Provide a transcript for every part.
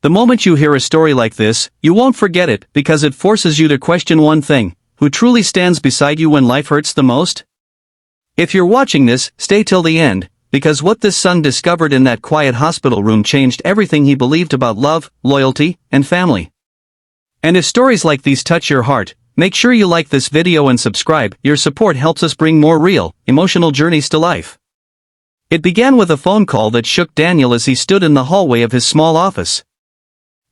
The moment you hear a story like this, you won't forget it because it forces you to question one thing: who truly stands beside you when life hurts the most? If you're watching this, stay till the end, because what this son discovered in that quiet hospital room changed everything he believed about love, loyalty, and family. And if stories like these touch your heart, make sure you like this video and subscribe. Your support helps us bring more real, emotional journeys to life. It began with a phone call that shook Daniel as he stood in the hallway of his small office.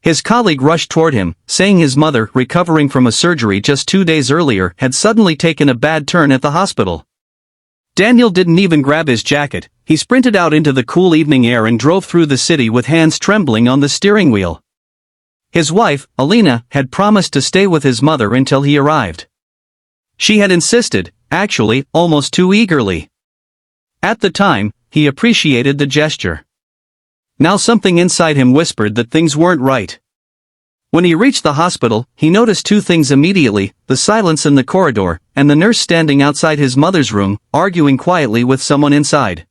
His colleague rushed toward him, saying his mother, recovering from a surgery just 2 days earlier, had suddenly taken a bad turn at the hospital. Daniel didn't even grab his jacket. He sprinted out into the cool evening air and drove through the city with hands trembling on the steering wheel. His wife, Alina, had promised to stay with his mother until he arrived. She had insisted, actually, almost too eagerly. At the time, he appreciated the gesture. Now something inside him whispered that things weren't right. When he reached the hospital, he noticed two things immediately: the silence in the corridor, and the nurse standing outside his mother's room, arguing quietly with someone inside.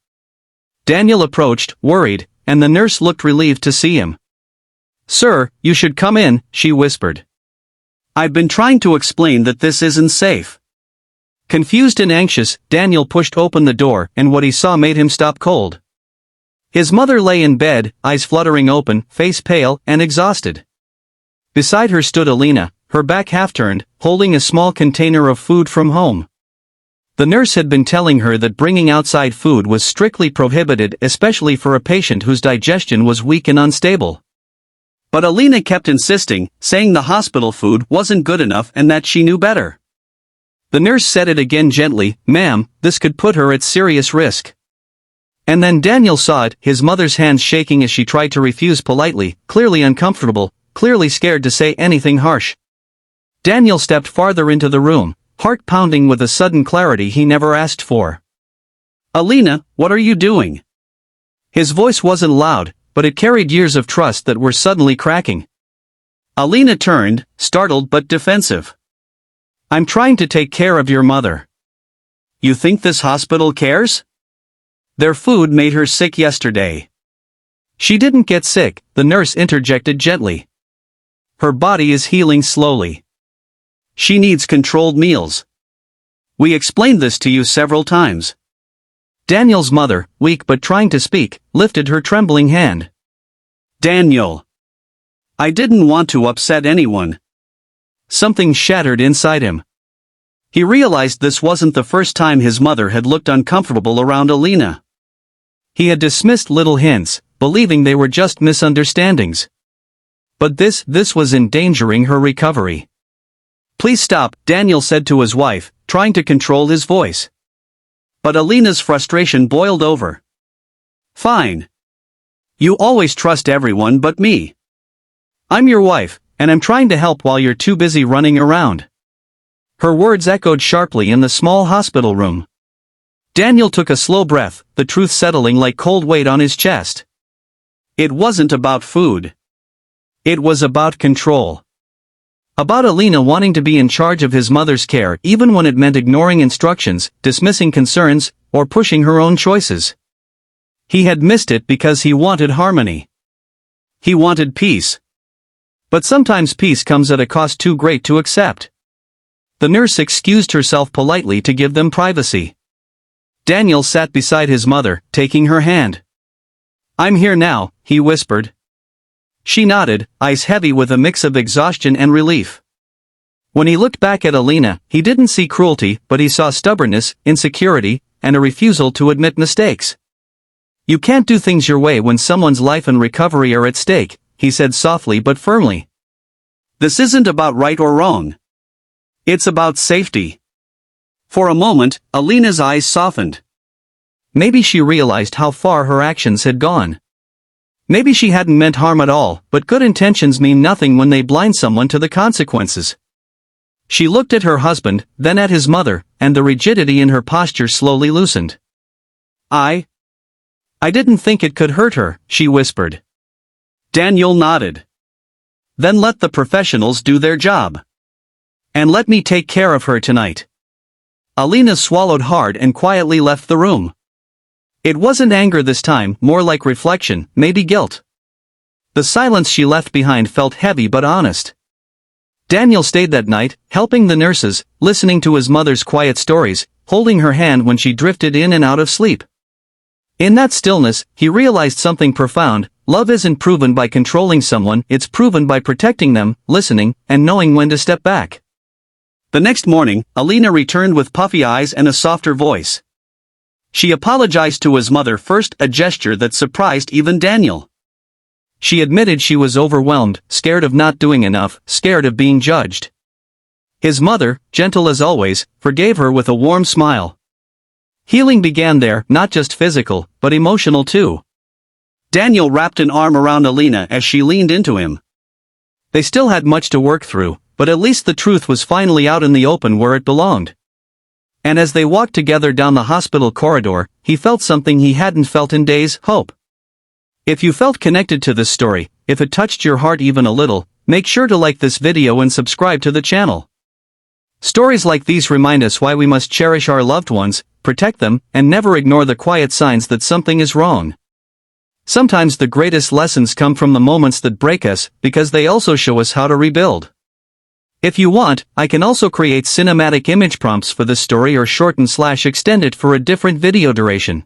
Daniel approached, worried, and the nurse looked relieved to see him. "Sir, you should come in," she whispered. "I've been trying to explain that this isn't safe." Confused and anxious, Daniel pushed open the door, and what he saw made him stop cold. His mother lay in bed, eyes fluttering open, face pale and exhausted. Beside her stood Alina, her back half-turned, holding a small container of food from home. The nurse had been telling her that bringing outside food was strictly prohibited, especially for a patient whose digestion was weak and unstable. But Alina kept insisting, saying the hospital food wasn't good enough and that she knew better. The nurse said it again gently: "Ma'am, this could put her at serious risk." And then Daniel saw it, his mother's hands shaking as she tried to refuse politely, clearly uncomfortable, clearly scared to say anything harsh. Daniel stepped farther into the room, heart pounding with a sudden clarity he never asked for. "Alina, what are you doing?" His voice wasn't loud, but it carried years of trust that were suddenly cracking. Alina turned, startled but defensive. "I'm trying to take care of your mother." "You think this hospital cares? Their food made her sick yesterday." "She didn't get sick," the nurse interjected gently. "Her body is healing slowly. She needs controlled meals. We explained this to you several times." Daniel's mother, weak but trying to speak, lifted her trembling hand. "Daniel, I didn't want to upset anyone." Something shattered inside him. He realized this wasn't the first time his mother had looked uncomfortable around Alina. He had dismissed little hints, believing they were just misunderstandings. But this was endangering her recovery. "Please stop," Daniel said to his wife, trying to control his voice. But Alina's frustration boiled over. "Fine. You always trust everyone but me. I'm your wife, and I'm trying to help while you're too busy running around." Her words echoed sharply in the small hospital room. Daniel took a slow breath, the truth settling like cold weight on his chest. It wasn't about food. It was about control. About Alina wanting to be in charge of his mother's care even when it meant ignoring instructions, dismissing concerns, or pushing her own choices. He had missed it because he wanted harmony. He wanted peace. But sometimes peace comes at a cost too great to accept. The nurse excused herself politely to give them privacy. Daniel sat beside his mother, taking her hand. "I'm here now," he whispered. She nodded, eyes heavy with a mix of exhaustion and relief. When he looked back at Alina, he didn't see cruelty, but he saw stubbornness, insecurity, and a refusal to admit mistakes. "You can't do things your way when someone's life and recovery are at stake," he said softly but firmly. "This isn't about right or wrong. It's about safety." For a moment, Alina's eyes softened. Maybe she realized how far her actions had gone. Maybe she hadn't meant harm at all, but good intentions mean nothing when they blind someone to the consequences. She looked at her husband, then at his mother, and the rigidity in her posture slowly loosened. I didn't think it could hurt her," she whispered. Daniel nodded. "Then let the professionals do their job. And let me take care of her tonight." Alina swallowed hard and quietly left the room. It wasn't anger this time, more like reflection, maybe guilt. The silence she left behind felt heavy but honest. Daniel stayed that night, helping the nurses, listening to his mother's quiet stories, holding her hand when she drifted in and out of sleep. In that stillness, he realized something profound: love isn't proven by controlling someone, it's proven by protecting them, listening, and knowing when to step back. The next morning, Alina returned with puffy eyes and a softer voice. She apologized to his mother first, a gesture that surprised even Daniel. She admitted she was overwhelmed, scared of not doing enough, scared of being judged. His mother, gentle as always, forgave her with a warm smile. Healing began there, not just physical, but emotional too. Daniel wrapped an arm around Alina as she leaned into him. They still had much to work through, but at least the truth was finally out in the open where it belonged. And as they walked together down the hospital corridor, he felt something he hadn't felt in days: hope. If you felt connected to this story, if it touched your heart even a little, make sure to like this video and subscribe to the channel. Stories like these remind us why we must cherish our loved ones, protect them, and never ignore the quiet signs that something is wrong. Sometimes the greatest lessons come from the moments that break us, because they also show us how to rebuild. If you want, I can also create cinematic image prompts for this story or shorten/extend it for a different video duration.